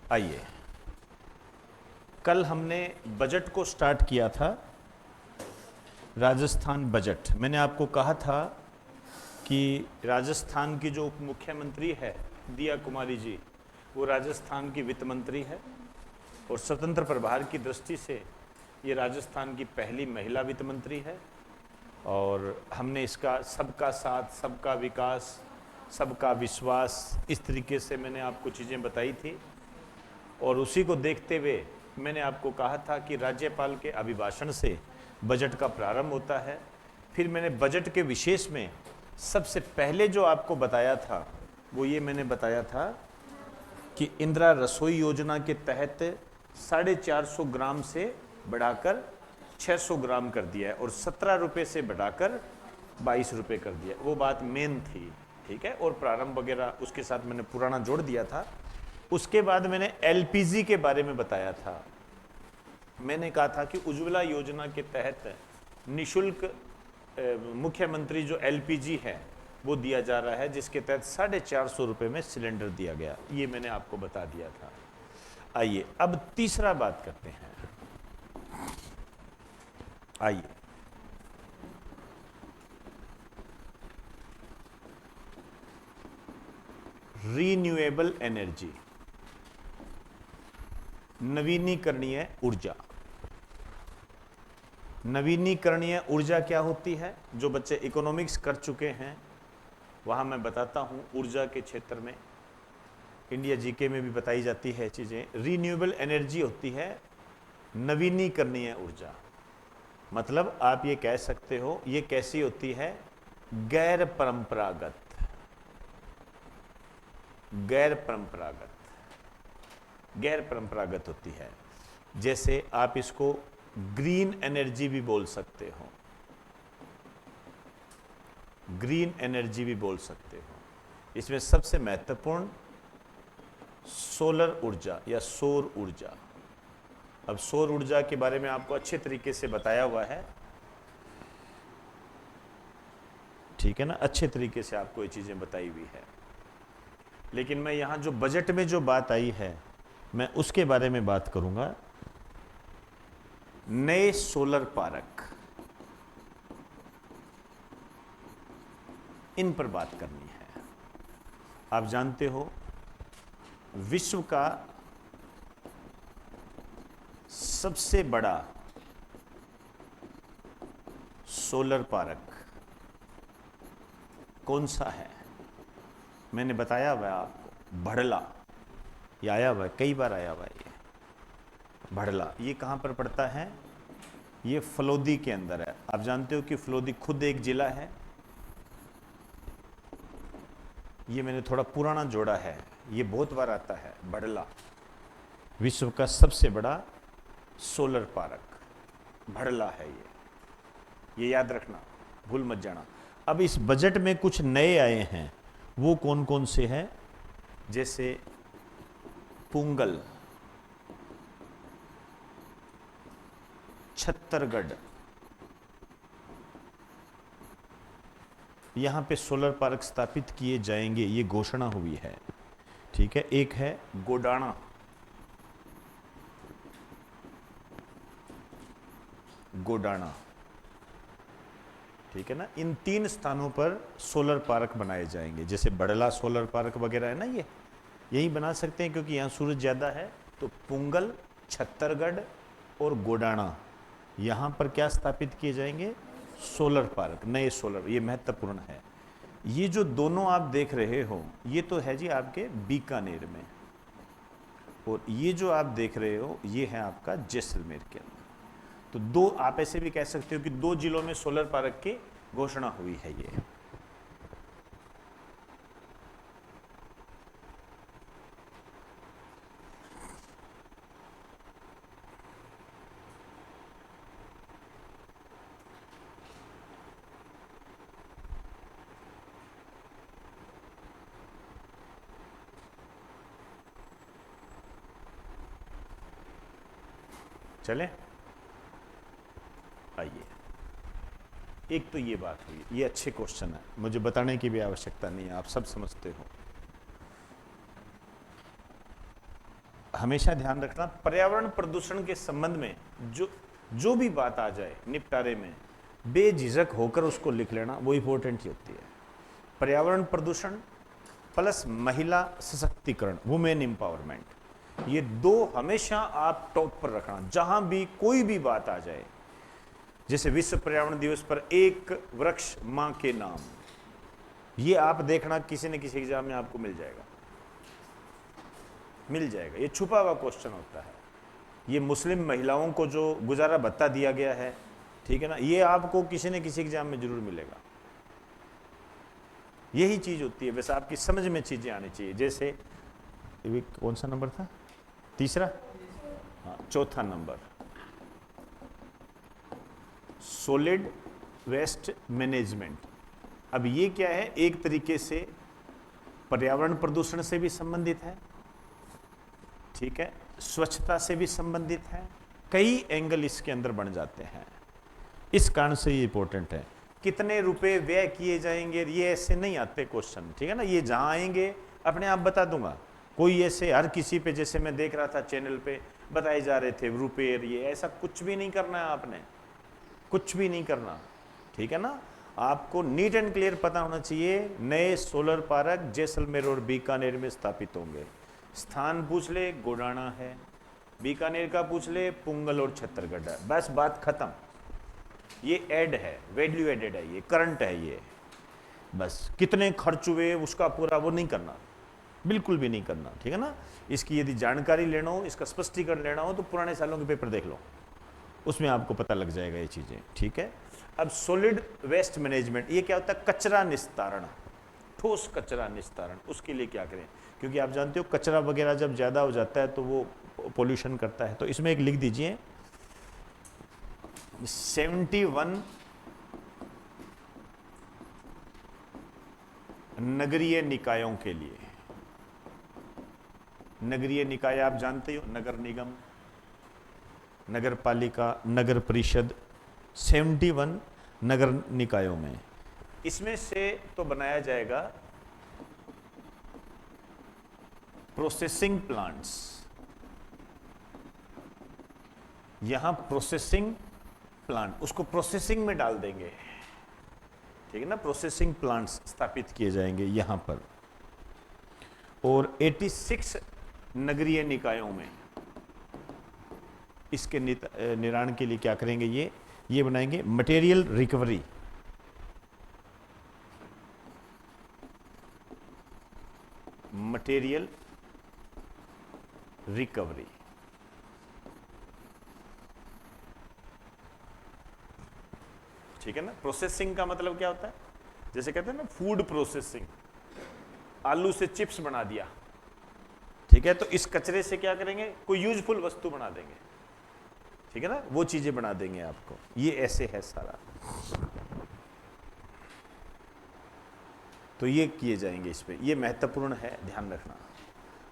आइए, कल हमने बजट को स्टार्ट किया था। राजस्थान बजट, मैंने आपको कहा था कि राजस्थान की जो उप मुख्यमंत्री है दिया कुमारी जी, वो राजस्थान की वित्त मंत्री है और स्वतंत्र प्रभार की दृष्टि से ये राजस्थान की पहली महिला वित्त मंत्री है। और हमने इसका सबका साथ, सबका विकास, सबका विश्वास, इस तरीके से मैंने आपको चीज़ें बताई थी। और उसी को देखते हुए मैंने आपको कहा था कि राज्यपाल के अभिभाषण से बजट का प्रारंभ होता है। फिर मैंने बजट के विशेष में सबसे पहले जो आपको बताया था वो ये मैंने बताया था कि इंदिरा रसोई योजना के तहत 450 ग्राम से बढ़ाकर 600 ग्राम कर दिया है और 17 रुपये से बढ़ाकर 22 रुपये कर दिया। वो बात मेन थी, ठीक है। और प्रारंभ वगैरह उसके साथ मैंने पुराना जोड़ दिया था। उसके बाद मैंने एलपीजी के बारे में बताया था। मैंने कहा था कि उज्ज्वला योजना के तहत निशुल्क मुख्यमंत्री जो एलपीजी है वो दिया जा रहा है, जिसके तहत 450 रुपये में सिलेंडर दिया गया। ये मैंने आपको बता दिया था। आइए अब तीसरा बात करते हैं। आइए, रीन्यूएबल एनर्जी, नवीनीकरणीय ऊर्जा। नवीनीकरणीय ऊर्जा क्या होती है? जो बच्चे इकोनॉमिक्स कर चुके हैं वहां मैं बताता हूं। ऊर्जा के क्षेत्र में इंडिया जीके में भी बताई जाती है चीजें। रीन्यूएबल एनर्जी होती है नवीनीकरणीय ऊर्जा। मतलब आप ये कह सकते हो ये कैसी होती है? गैर परंपरागत, गैर परंपरागत, गैर परंपरागत होती है। जैसे आप इसको ग्रीन एनर्जी भी बोल सकते हो, ग्रीन एनर्जी भी बोल सकते हो। इसमें सबसे महत्वपूर्ण सोलर ऊर्जा या सौर ऊर्जा। अब सौर ऊर्जा के बारे में आपको अच्छे तरीके से बताया हुआ है, ठीक है ना। अच्छे तरीके से आपको ये चीजें बताई हुई है। लेकिन मैं यहां जो बजट में जो बात आई है मैं उसके बारे में बात करूंगा। नए सोलर पार्क, इन पर बात करनी है। आप जानते हो विश्व का सबसे बड़ा सोलर पार्क कौन सा है? मैंने बताया हुआ आपको, भड़ला। ये आया हुआ है, कई बार आया हुआ है ये भड़ला। ये कहाँ पर पड़ता है? ये फलोदी के अंदर है। आप जानते हो कि फलोदी खुद एक जिला है। ये मैंने थोड़ा पुराना जोड़ा है, ये बहुत बार आता है। भड़ला विश्व का सबसे बड़ा सोलर पार्क भड़ला है। ये याद रखना, भूल मत जाना। अब इस बजट में कुछ नए आए हैं, वो कौन कौन से हैं? जैसे पुंगल, छत्तरगढ़, यहां पे सोलर पार्क स्थापित किए जाएंगे, ये घोषणा हुई है, ठीक है। एक है गोडाणा, गोडाणा, ठीक है ना। इन 3 स्थानों पर सोलर पार्क बनाए जाएंगे। जैसे बड़ला सोलर पार्क वगैरह है ना, ये यही बना सकते हैं क्योंकि यहाँ सूरज ज़्यादा है। तो पुंगल, छत्तरगढ़ और गोडाणा, यहाँ पर क्या स्थापित किए जाएंगे? सोलर पार्क, नए सोलर। ये महत्वपूर्ण है। ये जो दोनों आप देख रहे हो ये तो है जी आपके बीकानेर में, और ये जो आप देख रहे हो ये है आपका जैसलमेर के अंदर। तो दो, आप ऐसे भी कह सकते हो कि 2 जिलों में सोलर पार्क की घोषणा हुई है। ये चले, आइए। एक तो ये बात हुई, ये अच्छे क्वेश्चन है, मुझे बताने की भी आवश्यकता नहीं है, आप सब समझते हो। हमेशा ध्यान रखना, पर्यावरण प्रदूषण के संबंध में जो भी बात आ जाए निपटारे में, बेझिझक होकर उसको लिख लेना, वो इंपॉर्टेंट ही होती है। पर्यावरण प्रदूषण प्लस महिला सशक्तिकरण, वुमेन एम्पावरमेंट, ये दो हमेशा आप टॉप पर रखना जहां भी कोई भी बात आ जाए। जैसे विश्व पर्यावरण दिवस पर एक वृक्ष मां के नाम, ये आप देखना किसी न किसी एग्जाम में आपको मिल जाएगा, मिल जाएगा। ये छुपा हुआ क्वेश्चन होता है। ये मुस्लिम महिलाओं को जो गुजारा भत्ता दिया गया है, ठीक है ना, ये आपको किसी न किसी एग्जाम में जरूर मिलेगा। यही चीज होती है, वैसे आपकी समझ में चीजें आनी चाहिए। जैसे कौन सा नंबर था, तीसरा, हाँ, चौथा नंबर, सॉलिड वेस्ट मैनेजमेंट। अब ये क्या है, एक तरीके से पर्यावरण प्रदूषण से भी संबंधित है, ठीक है, स्वच्छता से भी संबंधित है, कई एंगल इसके अंदर बन जाते हैं। इस कारण से ये इंपॉर्टेंट है। कितने रुपए व्यय किए जाएंगे, ये ऐसे नहीं आते क्वेश्चन, ठीक है ना, ये जहां आएंगे अपने आप बता दूंगा। कोई ऐसे हर किसी पे, जैसे मैं देख रहा था चैनल पे बताए जा रहे थे रुपये, ये ऐसा कुछ भी नहीं करना है आपने, कुछ भी नहीं करना, ठीक है ना। आपको नीट एंड क्लियर पता होना चाहिए, नए सोलर पार्क जैसलमेर और बीकानेर में स्थापित होंगे। स्थान पूछ ले, गोडाना है, बीकानेर का पूछ ले, पुंगल और छत्तरगढ़ है, बस बात खत्म। ये ऐड है, वैल्यू एडेड है, ये करंट है, ये बस कितने खर्च हुए उसका पूरा वो नहीं करना, बिल्कुल भी नहीं करना, ठीक है ना। इसकी यदि जानकारी लेना हो, इसका स्पष्टीकरण लेना हो, तो पुराने सालों के पेपर देख लो, उसमें आपको पता लग जाएगा ये चीजें, ठीक है। अब सॉलिड वेस्ट मैनेजमेंट, ये क्या होता है, कचरा निस्तारण, ठोस कचरा निस्तारण, उसके लिए क्या करें, क्योंकि आप जानते हो कचरा वगैरह जब ज्यादा हो जाता है तो वो पोल्यूशन करता है। तो इसमें एक लिख दीजिए 71 नगरीय निकायों के लिए। नगरीय निकाय आप जानते हो, नगर निगम, नगर पालिका, नगर परिषद, 71 नगर निकायों में, इसमें से तो बनाया जाएगा प्रोसेसिंग प्लांट्स। यहां प्रोसेसिंग प्लांट, उसको प्रोसेसिंग में डाल देंगे, ठीक है ना, प्रोसेसिंग प्लांट्स स्थापित किए जाएंगे यहां पर। और 86 नगरीय निकायों में इसके निराण के लिए क्या करेंगे, ये बनाएंगे मटेरियल रिकवरी, मटेरियल रिकवरी, ठीक है ना। प्रोसेसिंग का मतलब क्या होता है, जैसे कहते हैं ना फूड प्रोसेसिंग, आलू से चिप्स बना दिया, ठीक है, तो इस कचरे से क्या करेंगे, कोई यूजफुल वस्तु बना देंगे, ठीक है ना, वो चीजें बना देंगे आपको। ये ऐसे है सारा, तो ये किए जाएंगे इस पे, ये महत्वपूर्ण है, ध्यान रखना।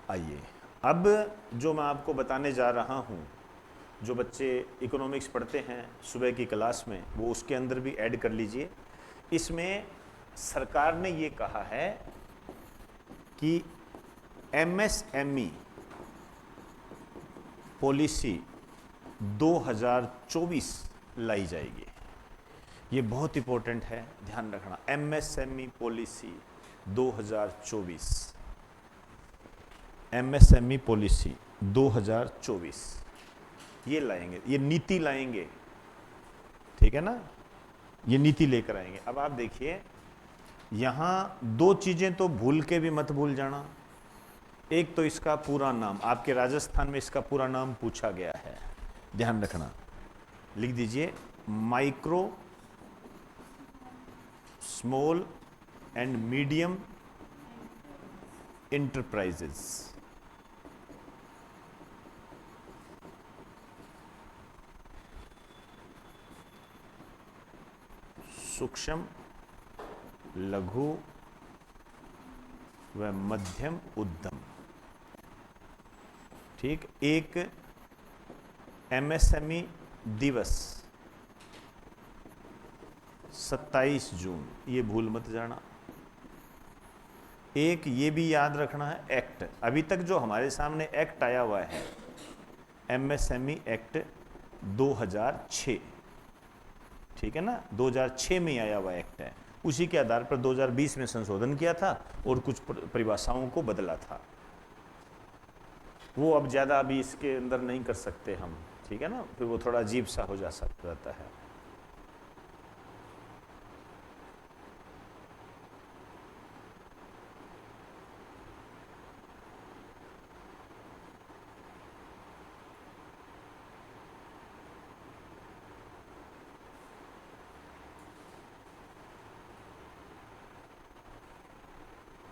आइए अब जो मैं आपको बताने जा रहा हूं, जो बच्चे इकोनॉमिक्स पढ़ते हैं सुबह की क्लास में, वो उसके अंदर भी ऐड कर लीजिए। इसमें सरकार ने ये कहा है कि एमएसएमई पॉलिसी 2024 लाई जाएगी। ये बहुत इंपॉर्टेंट है, ध्यान रखना, एमएसएमई पॉलिसी 2024, एमएसएमई पॉलिसी 2024 ये लाएंगे, ये नीति लाएंगे, ठीक है ना, ये नीति लेकर आएंगे। अब आप देखिए, यहां दो चीजें तो भूल के भी मत भूल जाना। एक तो इसका पूरा नाम, आपके राजस्थान में इसका पूरा नाम पूछा गया है, ध्यान रखना, लिख दीजिए micro small and medium enterprises. सूक्ष्म, लघु व मध्यम उद्यम, ठीक। एक एमएसएमई दिवस 27 जून, ये भूल मत जाना, एक ये भी याद रखना है, एक्ट अभी तक जो हमारे सामने एक्ट आया हुआ है एमएसएमई एक्ट 2006, ठीक है ना, 2006 में आया हुआ एक्ट है। उसी के आधार पर 2020 में संशोधन किया था और कुछ परिभाषाओं को बदला था। वो अब ज़्यादा अभी इसके अंदर नहीं कर सकते हम, ठीक है ना, फिर वो थोड़ा अजीब सा हो जाता है।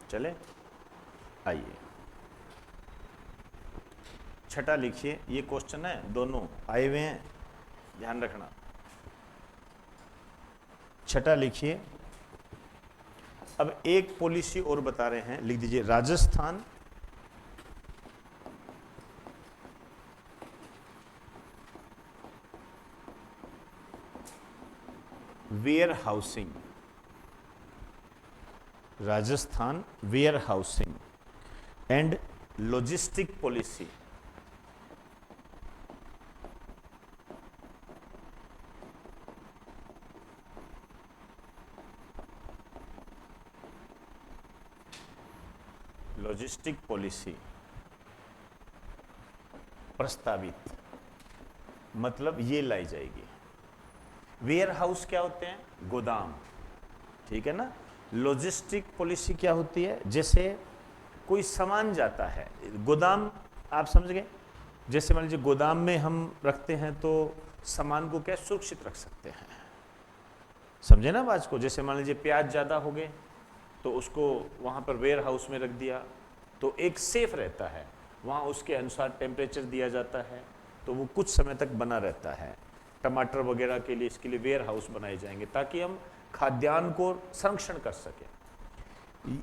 चले आइए, छठा लिखिए। ये क्वेश्चन है, दोनों आए हुए हैं, ध्यान रखना। छठा लिखिए। अब एक पॉलिसी और बता रहे हैं, लिख दीजिए Rajasthan warehousing, Rajasthan warehousing and logistic policy. Logistic policy प्रस्तावित, मतलब ये लाई जाएगी। वेयर हाउस क्या होते हैं? गोदाम, ठीक है ना। लॉजिस्टिक पॉलिसी क्या होती है? जैसे कोई सामान जाता है, गोदाम आप समझ गए। जैसे मान लीजिए गोदाम में हम रखते हैं तो सामान को क्या सुरक्षित रख सकते हैं, समझे ना बात को। जैसे मान लीजिए प्याज ज़्यादा हो गए तो उसको वहाँ पर वेयर हाउस में रख दिया तो एक सेफ रहता है, वहाँ उसके अनुसार टेम्परेचर दिया जाता है तो वो कुछ समय तक बना रहता है। टमाटर वगैरह के लिए इसके लिए वेयर हाउस बनाए जाएंगे ताकि हम खाद्यान्न को संरक्षण कर सकें।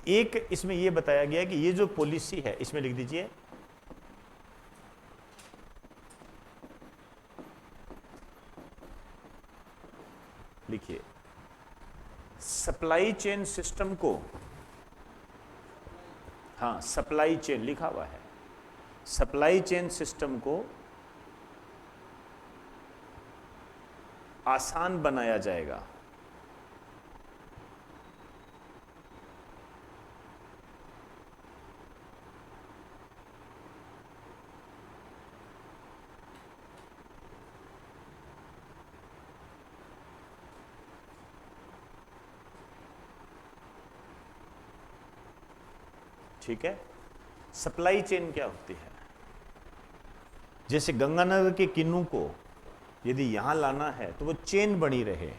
एक इसमें यह बताया गया कि ये जो पॉलिसी है, इसमें लिख दीजिए लिखिए सप्लाई चेन सिस्टम को, हाँ सप्लाई चेन लिखा हुआ है, सप्लाई चेन सिस्टम को आसान बनाया जाएगा। ठीक है। सप्लाई चेन क्या होती है? जैसे गंगानगर के किन्नू को यदि यहां लाना है तो वो चेन बनी रहे,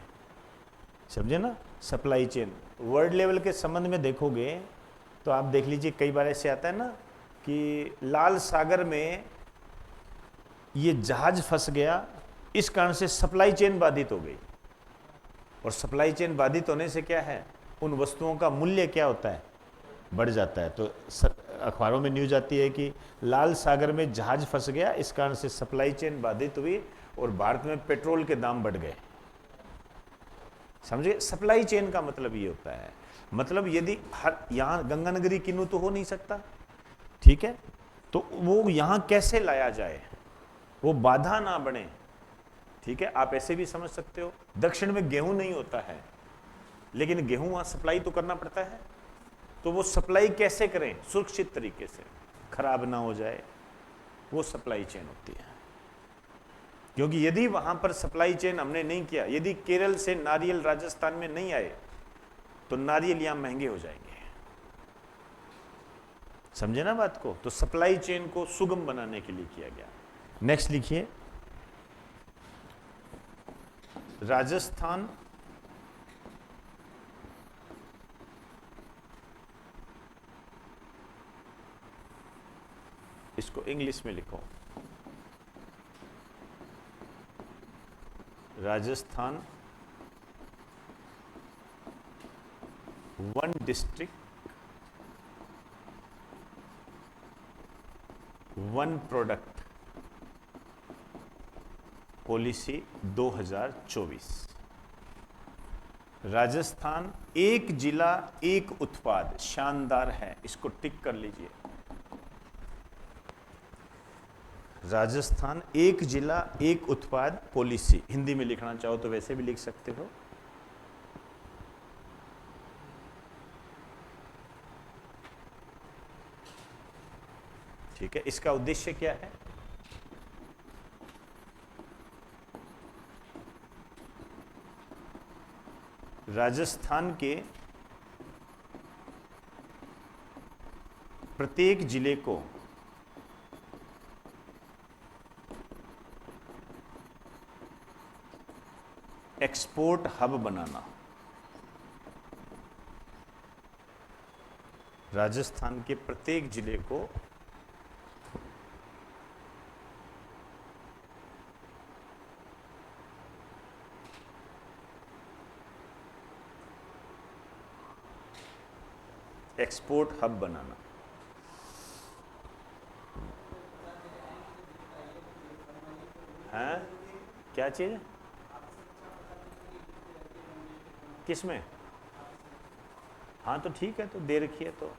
समझे ना। सप्लाई चेन वर्ल्ड लेवल के संबंध में देखोगे तो आप देख लीजिए कई बार ऐसे आता है ना कि लाल सागर में ये जहाज फंस गया, इस कारण से सप्लाई चेन बाधित हो गई। और सप्लाई चेन बाधित होने से क्या है, उन वस्तुओं का मूल्य क्या होता है, बढ़ जाता है। तो अखबारों में न्यूज आती है कि लाल सागर में जहाज फंस गया, इस कारण से सप्लाई चेन बाधित हुई और भारत में पेट्रोल के दाम बढ़ गए। समझे, सप्लाई चेन का मतलब ये होता है। मतलब यदि हर यहाँ गंगानगरी किन्नू तो हो नहीं सकता, ठीक है, तो वो यहाँ कैसे लाया जाए, वो बाधा ना बने, ठीक है। आप ऐसे भी समझ सकते हो, दक्षिण में गेहूं नहीं होता है लेकिन गेहूं वहां सप्लाई तो करना पड़ता है, तो वो सप्लाई कैसे करें सुरक्षित तरीके से, खराब ना हो जाए, वो सप्लाई चेन होती है। क्योंकि यदि वहां पर सप्लाई चेन हमने नहीं किया, यदि केरल से नारियल राजस्थान में नहीं आए तो नारियल यहां महंगे हो जाएंगे, समझे ना बात को। तो सप्लाई चेन को सुगम बनाने के लिए किया गया। नेक्स्ट लिखिए राजस्थान इसको इंग्लिश में लिखो, Rajasthan one district one product policy 2024। Rajasthan एक जिला एक उत्पाद, शानदार है, इसको टिक कर लीजिए। राजस्थान एक जिला एक उत्पाद पॉलिसी, हिंदी में लिखना चाहो तो वैसे भी लिख सकते हो। ठीक है, इसका उद्देश्य क्या है? राजस्थान के प्रत्येक जिले को एक्सपोर्ट हब बनाना। राजस्थान के प्रत्येक जिले को एक्सपोर्ट हब बनाना। है क्या चीज? किसमें? हाँ तो ठीक है, तो दे रखी है तो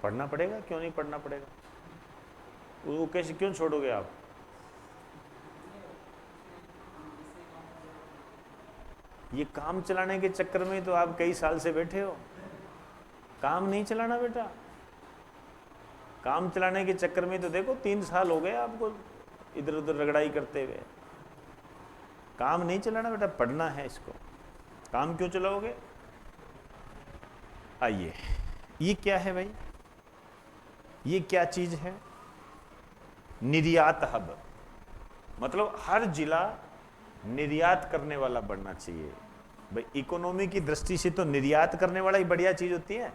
पढ़ना पड़ेगा, क्यों नहीं पढ़ना पड़ेगा? वो कैसे, क्यों छोड़ोगे आप? ये काम चलाने के चक्कर में तो आप कई साल से बैठे हो। काम नहीं चलाना बेटा, काम चलाने के चक्कर में तो देखो 3 साल हो गए आपको इधर उधर रगड़ाई करते हुए। काम नहीं चलाना बेटा, पढ़ना है इसको। काम क्यों चलाओगे? आइए, ये क्या है भाई? ये क्या चीज है? निर्यात हब, मतलब हर जिला निर्यात करने वाला बनना चाहिए। भाई इकोनॉमी की दृष्टि से तो निर्यात करने वाला ही बढ़िया चीज होती है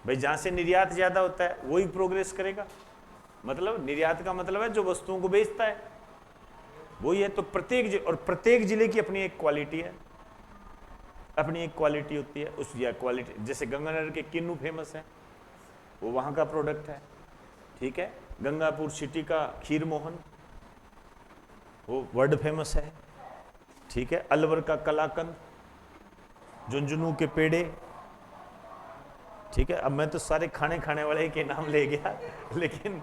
भाई। जहां से निर्यात ज्यादा होता है वही प्रोग्रेस करेगा। मतलब निर्यात का मतलब है जो वस्तुओं को बेचता है वही है। तो प्रत्येक जिले की अपनी एक क्वालिटी है, अपनी एक क्वालिटी होती है। उस या क्वालिटी, जैसे गंगानगर के किन्नू फेमस है, वो वहां का प्रोडक्ट है। ठीक है, गंगापुर सिटी का खीर मोहन वो वर्ल्ड फेमस है। ठीक है, अलवर का कलाकंद, झुंझुनू के पेड़े। ठीक है, अब मैं तो सारे खाने वाले के नाम ले गया, लेकिन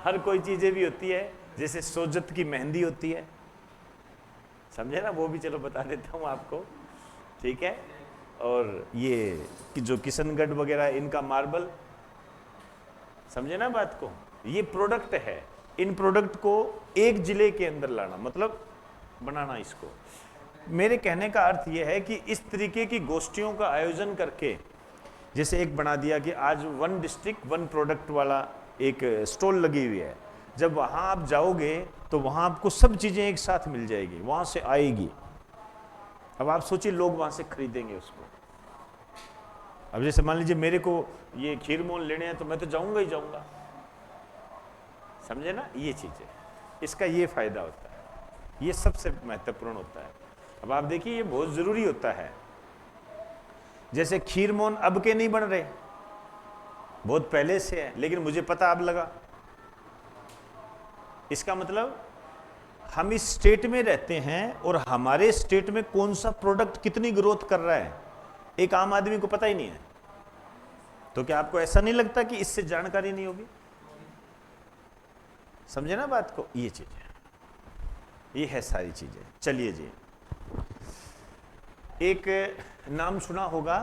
हर कोई चीजें भी होती है, जैसे सोजत की मेहंदी होती है, समझे ना, वो भी चलो बता देता हूँ आपको। ठीक है, और ये जो किशनगढ़ वगैरह इनका मार्बल, समझे ना बात को। ये प्रोडक्ट है, इन प्रोडक्ट को एक जिले के अंदर लाना, मतलब बनाना इसको। मेरे कहने का अर्थ यह है कि इस तरीके की गोष्ठियों का आयोजन करके, जैसे एक बना दिया कि आज 1 डिस्ट्रिक्ट 1 प्रोडक्ट वाला एक स्टॉल लगी हुई है। जब वहां आप जाओगे तो वहां आपको सब चीजें एक साथ मिल जाएगी, वहां से आएगी। अब आप सोचिए लोग वहां से खरीदेंगे उसको। अब जैसे मान लीजिए मेरे को ये खीर मोहन लेने हैं तो मैं तो जाऊंगा ही जाऊंगा, समझे ना। ये चीज है, इसका ये फायदा होता है, ये सबसे महत्वपूर्ण होता है। अब आप देखिए ये बहुत जरूरी होता है। जैसे खीर मोहन अब के नहीं बन रहे, बहुत पहले से है, लेकिन मुझे पता अब लगा। इसका मतलब हम इस स्टेट में रहते हैं और हमारे स्टेट में कौन सा प्रोडक्ट कितनी ग्रोथ कर रहा है एक आम आदमी को पता ही नहीं है। तो क्या आपको ऐसा नहीं लगता कि इससे जानकारी नहीं होगी? समझे ना बात को। ये चीज है, ये है सारी चीजें। चलिए जी, एक नाम सुना होगा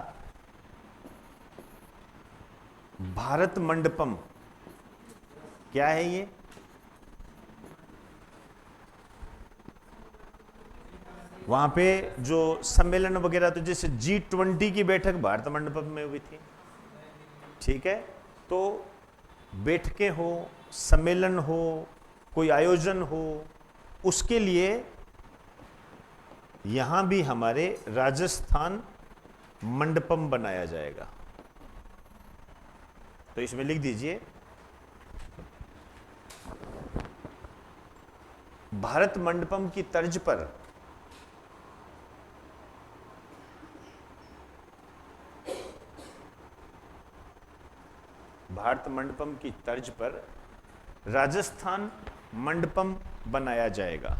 भारत मंडपम। क्या है ये? वहां पे जो सम्मेलन वगैरह, तो जैसे G20 की बैठक भारत मंडपम में हुई थी। ठीक है, तो बैठकें हो, सम्मेलन हो, कोई आयोजन हो, उसके लिए यहां भी हमारे राजस्थान मंडपम बनाया जाएगा। तो इसमें लिख दीजिए भारत मंडपम की तर्ज पर भारत मंडपम की तर्ज पर राजस्थान मंडपम बनाया जाएगा।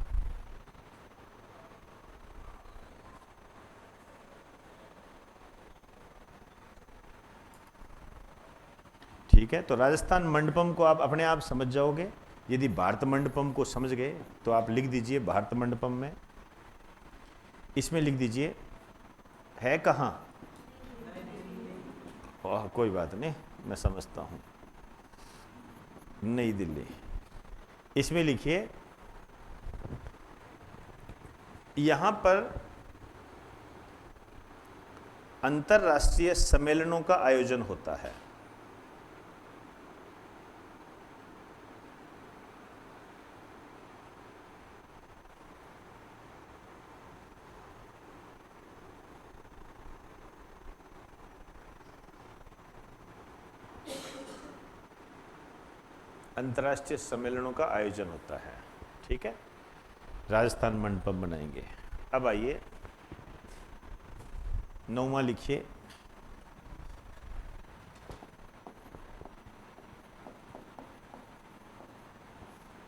ठीक है, तो राजस्थान मंडपम को आप अपने आप समझ जाओगे। यदि भारत मंडपम को समझ गए तो आप लिख दीजिए भारत मंडपम में, इसमें लिख दीजिए है कहाँ। कोई बात नहीं, मैं समझता हूँ, नई दिल्ली। इसमें लिखिए यहां पर अंतरराष्ट्रीय सम्मेलनों का आयोजन होता है। अंतर्राष्ट्रीय सम्मेलनों का आयोजन होता है, ठीक है, राजस्थान मंडपम बनाएंगे। अब आइए 9वां लिखिए,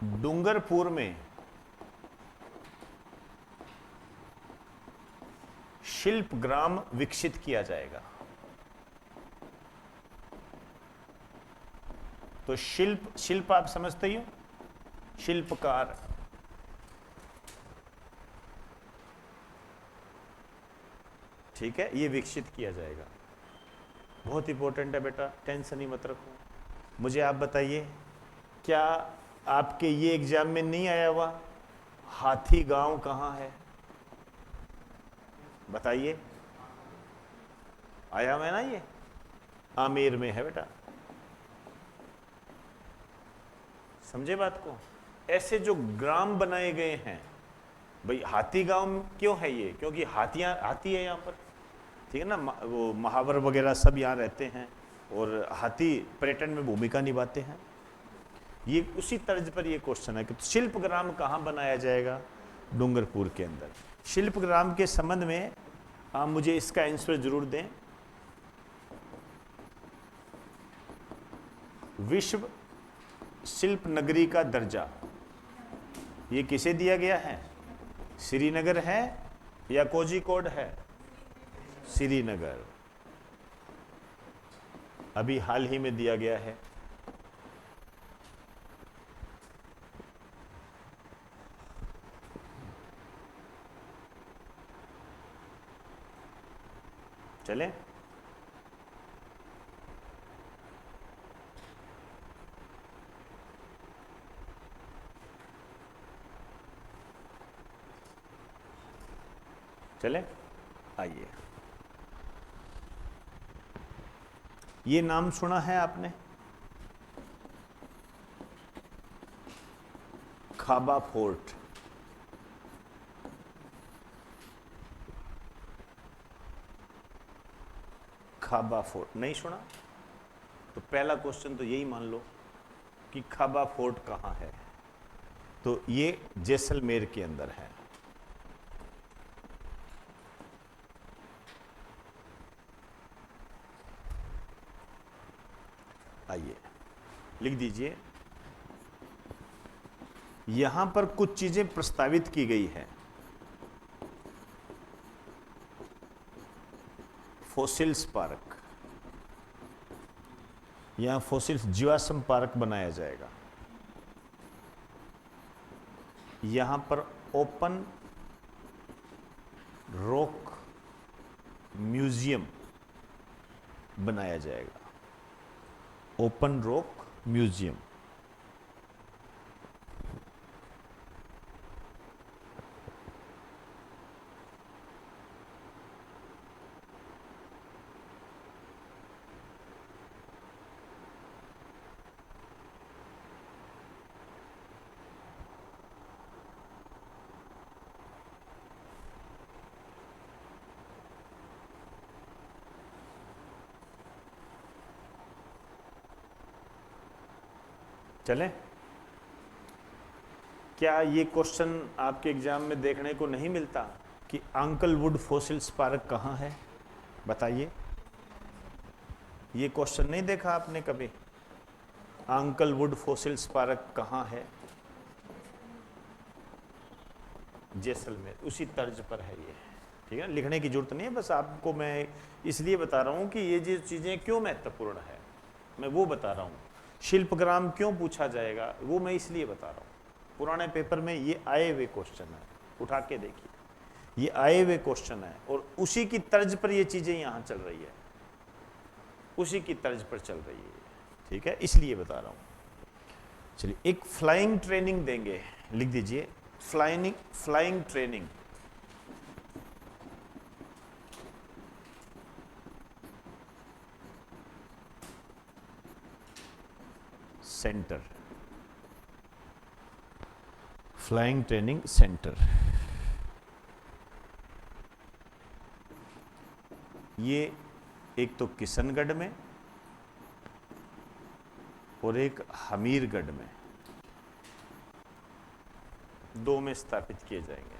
डूंगरपुर में शिल्प ग्राम विकसित किया जाएगा। तो शिल्प आप समझते ही हो, शिल्पकार। ठीक है, ये विकसित किया जाएगा। बहुत इंपॉर्टेंट है बेटा, टेंशन ही मत रखो। मुझे आप बताइए, क्या आपके ये एग्जाम में नहीं आया हुआ हाथी गांव कहां है? बताइए, आया हुआ है ना? ये आमेर में है बेटा, समझे बात को? ऐसे जो ग्राम बनाए गए हैं, भाई हाथी गांव क्यों है ये? क्योंकि हाथी है यहाँ पर, ठीक है ना, वो महावर वगैरह सब यहाँ रहते हैं और हाथी पर्यटन में भूमिका निभाते हैं। ये उसी तर्ज पर ये क्वेश्चन है कि तो शिल्प ग्राम कहाँ बनाया जाएगा? डूंगरपुर के अंदर। शिल्प ग्राम के संबंध में आप मुझे इसका आंसर जरूर दें। विश्व शिल्प नगरी का दर्जा ये किसे दिया गया है? श्रीनगर है या कोझिकोड है? श्रीनगर, अभी हाल ही में दिया गया है। चले, चले आइए। ये नाम सुना है आपने, खाबा फोर्ट। खाबा फोर्ट नहीं सुना? तो पहला क्वेश्चन तो यही मान लो कि खाबा फोर्ट कहां है। तो ये जैसलमेर के अंदर है। आइए लिख दीजिए, यहां पर कुछ चीजें प्रस्तावित की गई है। फोसिल्स पार्क, यहां फोसिल्स जीवाश्म पार्क बनाया जाएगा। यहां पर ओपन रॉक म्यूजियम बनाया जाएगा। Open rock museum. चले, क्या ये क्वेश्चन आपके एग्जाम में देखने को नहीं मिलता कि अंकलवुड फोसिल्स पार्क कहाँ है? बताइए, ये क्वेश्चन नहीं देखा आपने कभी? अंकलवुड फोसिल्स पार्क कहाँ है? जैसलमेर, उसी तर्ज पर है ये, ठीक है। लिखने की जरूरत नहीं है, बस आपको मैं इसलिए बता रहा हूँ कि ये जो चीज़ें क्यों महत्वपूर्ण है। मैं वो बता रहा हूँ। शिल्पग्राम क्यों पूछा जाएगा वो मैं इसलिए बता रहा हूँ। पुराने पेपर में ये आए हुए क्वेश्चन है, उठा के देखिए, ये आए हुए क्वेश्चन है और उसी की तर्ज पर ये चीजें यहाँ चल रही है, उसी की तर्ज पर चल रही है। ठीक है, इसलिए बता रहा हूँ। चलिए, एक फ्लाइंग ट्रेनिंग देंगे, लिख दीजिए flying training. Centre, flying training centre. ये एक तो किशनगढ़ में और एक हमीरगढ़ में, दो में स्थापित किए जाएंगे।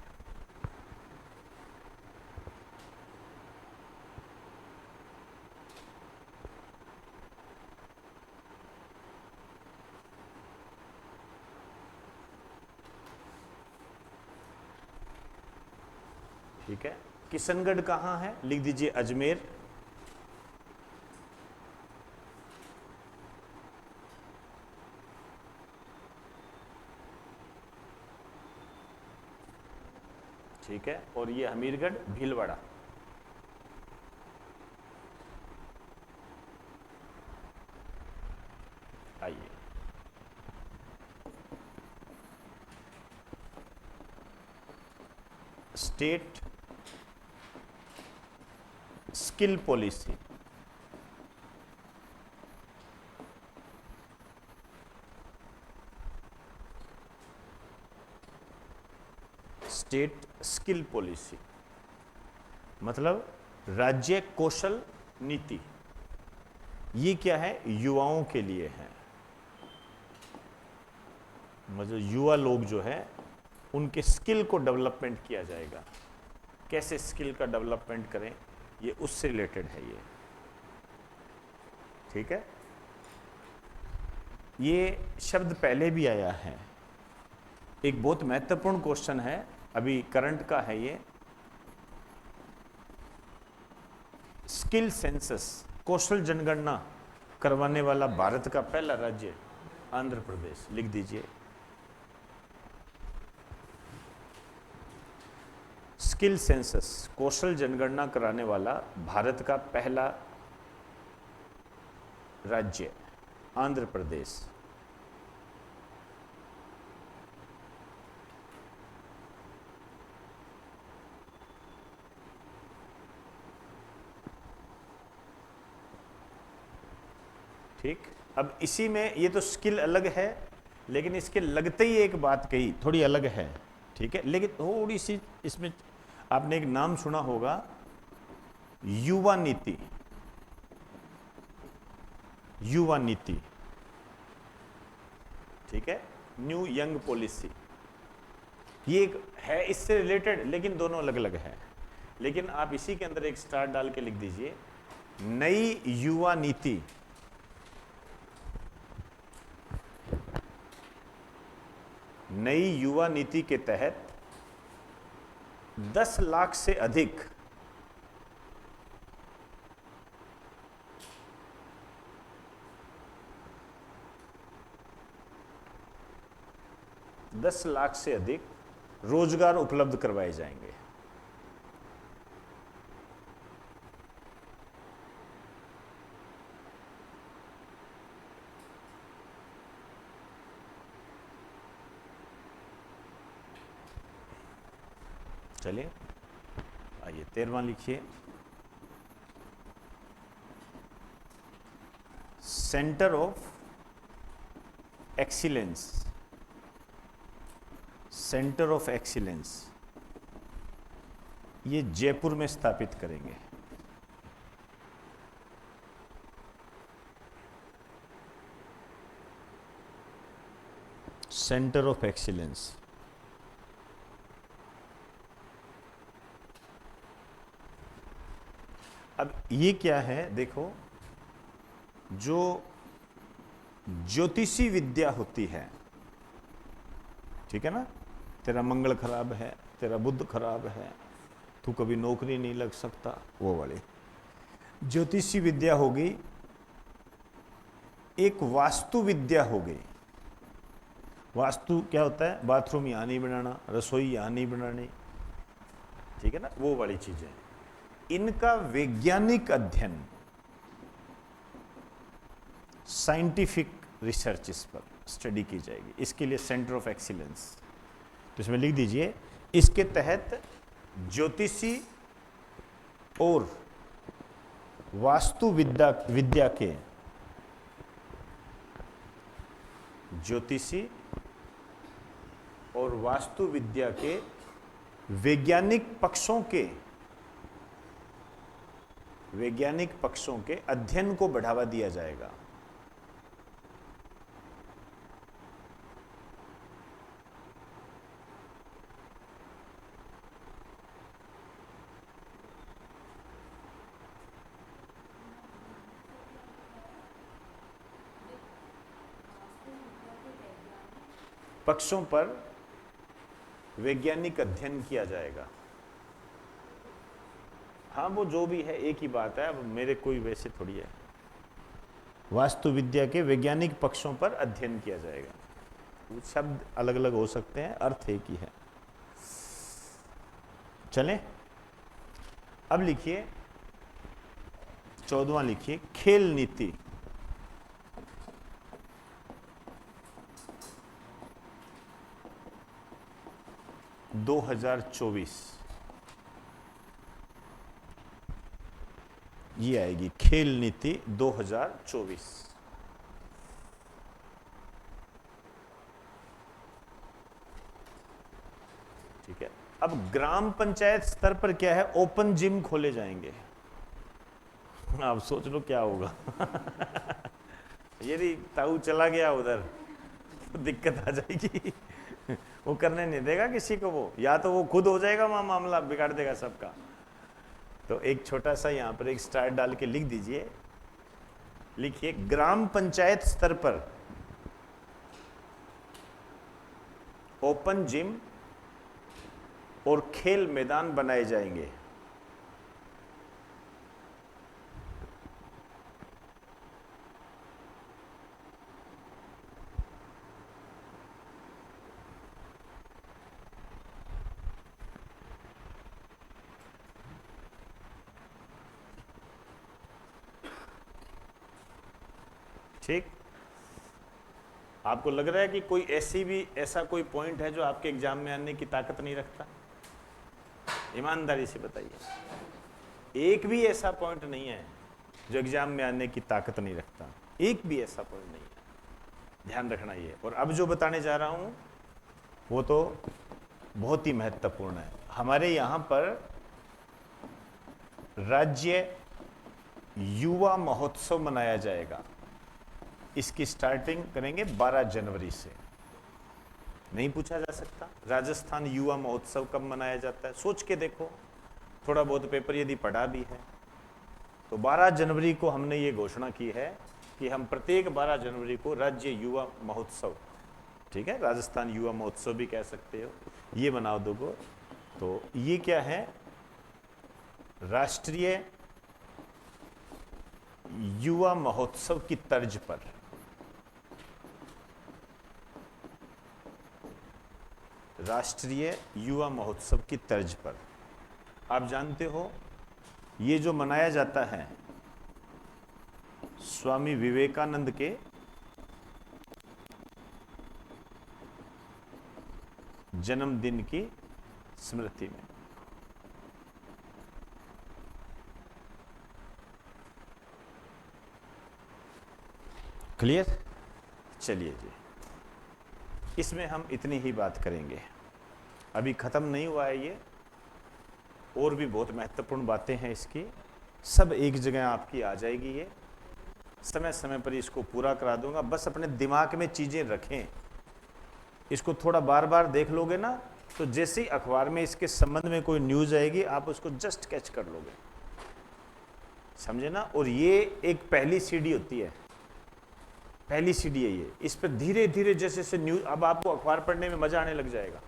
ठीक है, किशनगढ़ कहाँ है, लिख दीजिए अजमेर। ठीक है, और ये हमीरगढ़ भीलवाड़ा। आइए, state skill policy. State skill policy मतलब राज्य कौशल नीति। ये क्या है, युवाओं के लिए है। मतलब युवा लोग जो है उनके स्किल को डेवलपमेंट किया जाएगा। कैसे स्किल का डेवलपमेंट करें, ये उससे रिलेटेड है ये। ठीक है, ये शब्द पहले भी आया है। एक बहुत महत्वपूर्ण क्वेश्चन है, अभी करंट का है ये। स्किल सेंसस, कौशल जनगणना करवाने वाला भारत का पहला राज्य आंध्र प्रदेश। लिख दीजिए स्किल सेंसस, कौशल जनगणना कराने वाला भारत का पहला राज्य आंध्र प्रदेश। ठीक, अब इसी में ये तो स्किल अलग है, लेकिन इसके लगते ही एक बात कही थोड़ी अलग है। ठीक है, लेकिन थोड़ी सी इसमें आपने एक नाम सुना होगा, युवा नीति। युवा नीति, ठीक है, न्यू यंग पॉलिसी। ये एक है इससे रिलेटेड, लेकिन दोनों अलग अलग है। लेकिन आप इसी के अंदर एक स्टार डाल के लिख दीजिए नई युवा नीति। नई युवा नीति के तहत 10 लाख से अधिक रोजगार उपलब्ध करवाए जाएंगे। चलिए, आइए 13वां लिखिए, centre of excellence. Centre of excellence ये जयपुर में स्थापित करेंगे। सेंटर ऑफ एक्सीलेंस, अब ये क्या है, देखो, जो ज्योतिषी विद्या होती है, ठीक है ना, तेरा मंगल खराब है, तेरा बुध खराब है, तू कभी नौकरी नहीं लग सकता, वो वाली ज्योतिषी विद्या होगी। एक वास्तु विद्या हो गई। वास्तु क्या होता है? बाथरूम यहाँ नहीं बनाना, रसोई यहाँ नहीं बनानी, ठीक है ना, वो वाली चीजें। इनका वैज्ञानिक अध्ययन, साइंटिफिक रिसर्च इस पर स्टडी की जाएगी। इसके लिए सेंटर ऑफ एक्सीलेंस, तो इसमें लिख दीजिए, इसके तहत ज्योतिषी और वास्तु विद्या के ज्योतिषी और वास्तु विद्या के वैज्ञानिक पक्षों के अध्ययन को बढ़ावा दिया जाएगा। पक्षों पर वैज्ञानिक अध्ययन किया जाएगा। हाँ, वो जो भी है एक ही बात है, अब मेरे कोई वैसे थोड़ी है। वास्तु विद्या के वैज्ञानिक पक्षों पर अध्ययन किया जाएगा। शब्द अलग अलग हो सकते हैं, अर्थ एक ही है। चलें, अब लिखिए 14वां, लिखिए खेल नीति। दो 2024 ये आएगी, खेल नीति 2024। ठीक है। अब ग्राम पंचायत स्तर पर क्या है? ओपन जिम खोले जाएंगे। आप सोच लो क्या होगा। यदि ताऊ चला गया उधर तो दिक्कत आ जाएगी। वो करने नहीं देगा किसी को, वो या तो वो खुद हो जाएगा, वहां मामला बिगाड़ देगा सबका। तो एक छोटा सा यहां पर एक स्टार डाल के लिख दीजिए, लिखिए ग्राम पंचायत स्तर पर ओपन जिम और खेल मैदान बनाए जाएंगे। ठीक, आपको लग रहा है कि कोई ऐसा कोई पॉइंट है जो आपके एग्जाम में आने की ताकत नहीं रखता? ईमानदारी से बताइए, एक भी ऐसा पॉइंट नहीं है जो एग्जाम में आने की ताकत नहीं रखता। एक भी ऐसा पॉइंट नहीं है, ध्यान रखना ये। और अब जो बताने जा रहा हूं वो तो बहुत ही महत्वपूर्ण है। हमारे यहां पर राज्य युवा महोत्सव मनाया जाएगा। इसकी स्टार्टिंग करेंगे 12 जनवरी से। नहीं पूछा जा सकता राजस्थान युवा महोत्सव कब मनाया जाता है? सोच के देखो, थोड़ा बहुत पेपर यदि पढ़ा भी है तो 12 जनवरी को हमने ये घोषणा की है कि हम प्रत्येक 12 जनवरी को राज्य युवा महोत्सव, ठीक है, राजस्थान युवा महोत्सव भी कह सकते हो, ये मना दोगे। तो ये क्या है? राष्ट्रीय युवा महोत्सव की तर्ज पर राष्ट्रीय युवा महोत्सव की तर्ज पर आप जानते हो ये जो मनाया जाता है स्वामी विवेकानंद के जन्मदिन की स्मृति में। क्लियर? चलिए जी, इसमें हम इतनी ही बात करेंगे, अभी खत्म नहीं हुआ है ये, और भी बहुत महत्वपूर्ण बातें हैं इसकी, सब एक जगह आपकी आ जाएगी। ये समय समय पर इसको पूरा करा दूंगा, बस अपने दिमाग में चीजें रखें। इसको थोड़ा बार बार देख लोगे ना, तो जैसे ही अखबार में इसके संबंध में कोई न्यूज आएगी आप उसको जस्ट कैच कर लोगे, समझे ना। और ये एक पहली सीढ़ी होती है, पहली सीढ़ी है ये। इस पर धीरे धीरे जैसे जैसे न्यूज, अब आपको अखबार पढ़ने में मजा आने लग जाएगा,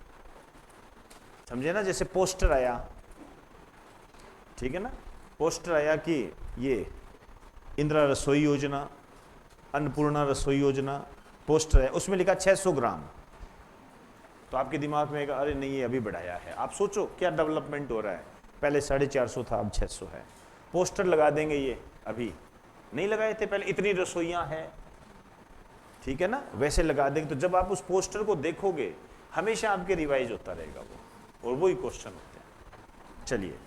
समझे ना। जैसे पोस्टर आया, ठीक है ना, पोस्टर आया कि ये इंदिरा रसोई योजना, अन्नपूर्णा रसोई योजना पोस्टर है, उसमें लिखा 600 ग्राम। तो आपके दिमाग में आएगा अरे नहीं ये अभी बढ़ाया है। आप सोचो क्या डेवलपमेंट हो रहा है, पहले 450 था अब 600 है। पोस्टर लगा देंगे, ये अभी नहीं लगाए थे पहले, इतनी रसोइयां हैं, ठीक है ना, वैसे लगा देंगे। तो जब आप उस पोस्टर को देखोगे हमेशा आपके रिवाइज होता रहेगा वो, और वही क्वेश्चन होते हैं। चलिए